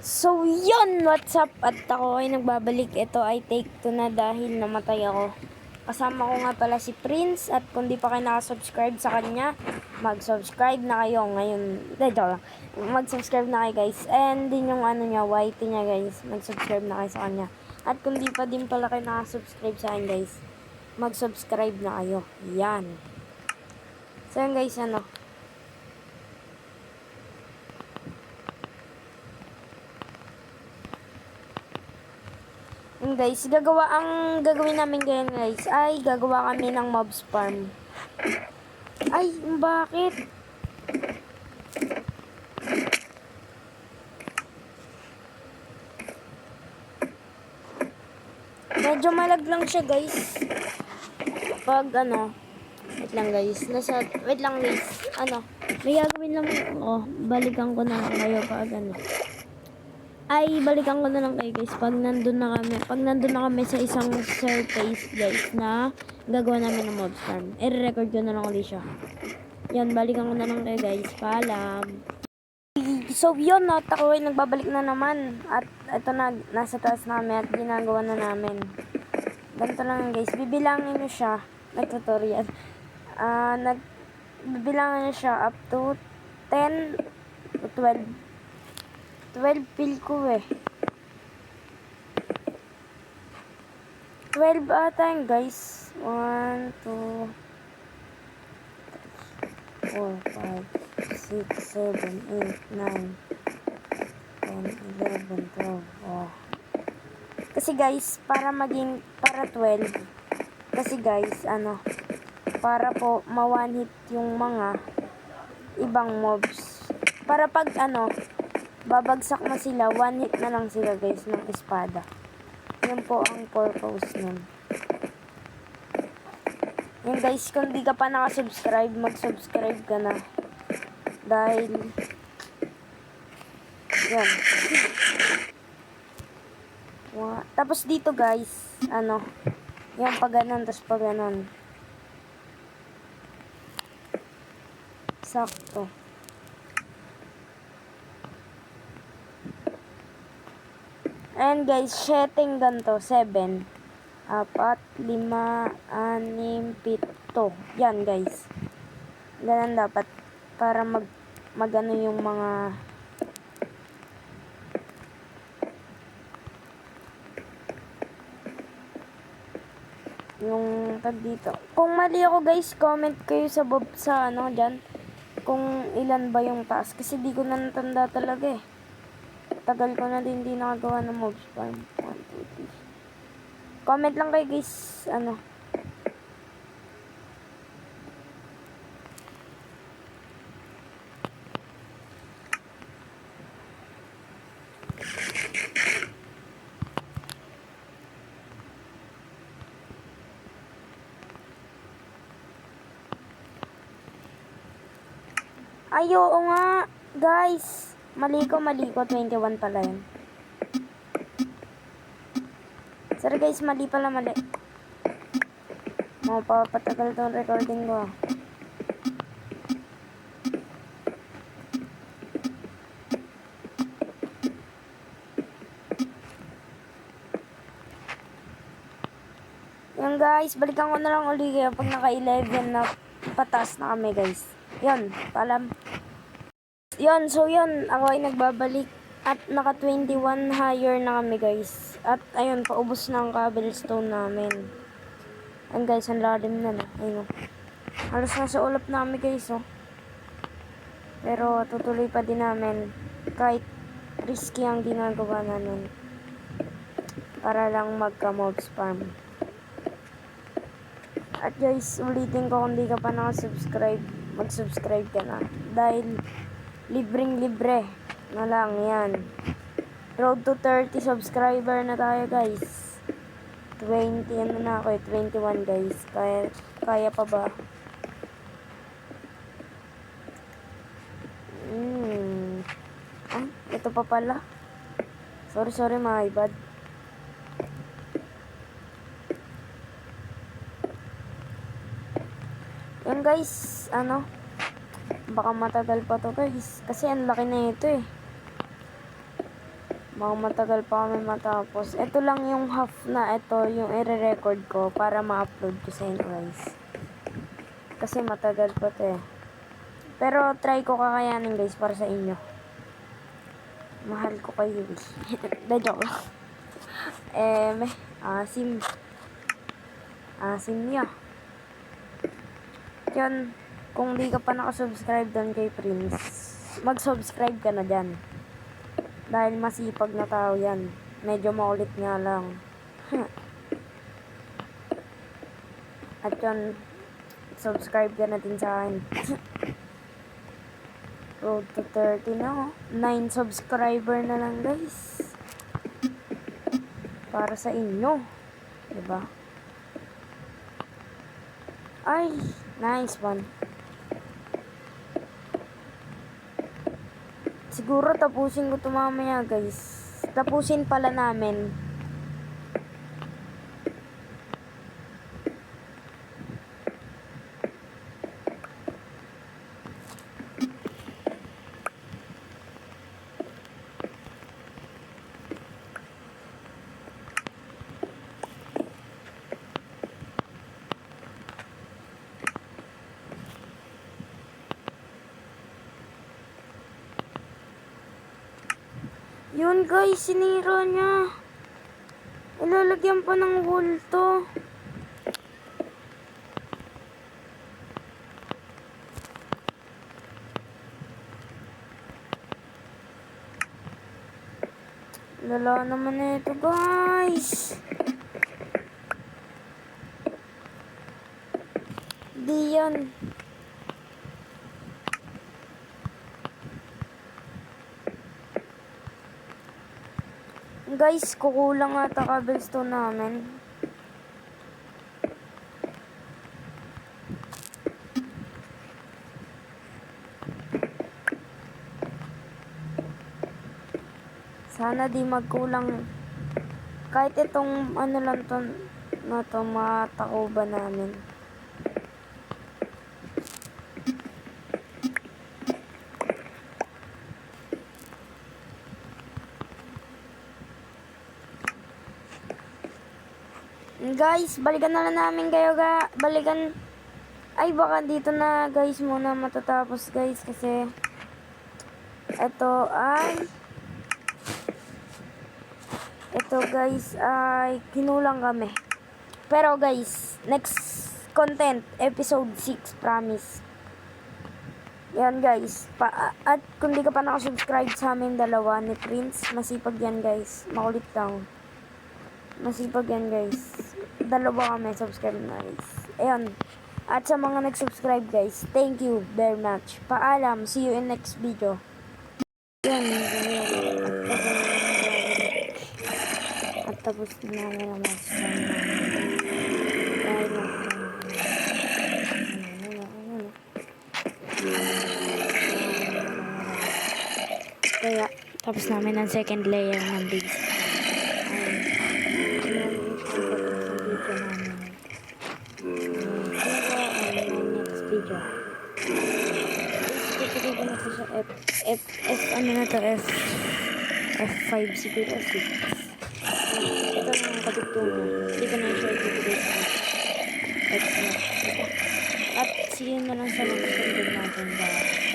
So, yun! What's up? At ako ay nagbabalik. Ito ay take 2 na dahil namatay ako. Kasama ko nga pala si Prince at kung di pa kayo nakasubscribe sa kanya, mag-subscribe na kayo ngayon. Mag-subscribe na kayo guys. And din yung ano niya, YT niya guys. Mag-subscribe na kayo sa kanya. At kung di pa din pala kayo nakasubscribe sa akin guys, mag-subscribe na kayo. Yan. So yun guys, ano. Guys, ang gagawin namin ngayon guys ay gagawa kami ng mobs farm. Ay, bakit? Medyo malag lang siya guys. Pag ano, wait lang guys, may gagawin lang ako, balikan ko na lang kayo pag ano. Balikan ko na lang kayo guys pag nandun na kami sa isang surface guys na gagawa namin ng mobs farm. I-record ko na lang ulit siya. Yan, balikan ko na lang kayo guys. Paalam. So yun, at ako ay nagbabalik na naman. At ito na, nasa taas na kami at ginagawa na namin. Ganito lang guys, bibilangin nyo siya. Nag-tutorial. Bibilangin nyo siya up to 10 to 12. 12 feel ko eh. 12 ata yun guys. 1, 2, 3, 4, 5, 6, 7, 8, 9, 10, 11, 12. Oh. Kasi guys, para 12. Kasi guys, para po ma-one hit yung mga ibang mobs. Para pag babagsak na sila, one hit na lang sila guys ng espada. Yan po ang purpose nun. Yan guys, kung di ka pa nakasubscribe, mag-subscribe ka na. Dahil, yan. Tapos dito guys, yan pag ganon, tapos pag ganon. Sakto. And guys, setting ganito, 7, 4, 5, 6, 7. Yan guys. Ganun dapat para magano yung mga yung tag dito. Kung mali ako guys, comment kayo sa dyan kung ilan ba yung task kasi di ko na natanda talaga eh. Tagal ko na din hindi nakagawa ng mobs farm. 1, 2, 3. Comment lang kayo guys, Ay, oo nga, guys. Mali ko, 21 pala yun. Sorry guys, mali. Mapapatagal tong recording ko. Yan guys, balikan ko na lang ulit kayo pag naka 11 na patas na kami guys. Yan, paalam. Yan, so yun, ako ay nagbabalik at naka 21 higher na kami guys. At ayun, paubos na ang cobblestone namin. Yan guys, ang lalim na. Ayun. Halos nasa ulap na kami guys, oh. Pero tutuloy pa din namin kahit risky ang ginagawa namin. Para lang magka-mobs farm. At guys, ulitin ko kung di ka pa nakasubscribe, mag-subscribe ka na. Dahil libreng-libre na lang yan. Road to 30 subscriber na tayo guys. 20 na ako 21 guys. Kaya pa ba? Ito pa pala. Sorry my bad. Yan guys, baka matagal pa to guys kasi ang laki na ito eh. Mga matagal pa kami matapos. Ito lang yung half na ito, yung i-record ko para ma-upload ko sa inyo guys. Kasi matagal pa to eh. Pero try ko kakayanin guys para sa inyo. Mahal ko kayo eh. Da joke lang. Asim. Asim niya. Yan. Kung di ka pa nakasubscribe doon kay Prince, mag-subscribe ka na dyan. Dahil masipag na tao yan. Medyo maulit nga lang. At yun, subscribe ka na din sa akin. Road to 30 na oh. 9 subscriber na lang guys. Para sa inyo. Diba? Ay, nice one. Siguro tapusin ko ito mamaya guys. Tapusin pala namin. Yun guys, sinira niya. Ilalagyan pa ng wool to. Lala naman na ito guys. Di yan. Guys, kukulang ata cobblestone namin. Sana di magkulang. Kahit itong ano lang to, na to matakuban namin. Guys, balikan na lang namin kayo balikan. Ay, baka dito na guys muna matatapos guys kasi ito guys ay kinulang kami. Pero guys, next content, episode 6, promise. Yan guys. At kung di ka pa nakasubscribe sa amin dalawa ni Prince, masipag yan guys. Makulit lang. Masipag yan guys. Dalawa kami, subscribe na guys. Ayan. At sa mga nag-subscribe guys, thank you very much. Paalam. See you in next video. Yan. At tapos na naman kaya tapos namin ang second layer ng base. Ano na to, F5 siguro, F6. Ito ang katugtungan. Hindi ko na share dito guys. F6. At see you na lang sa next video natin. Bye.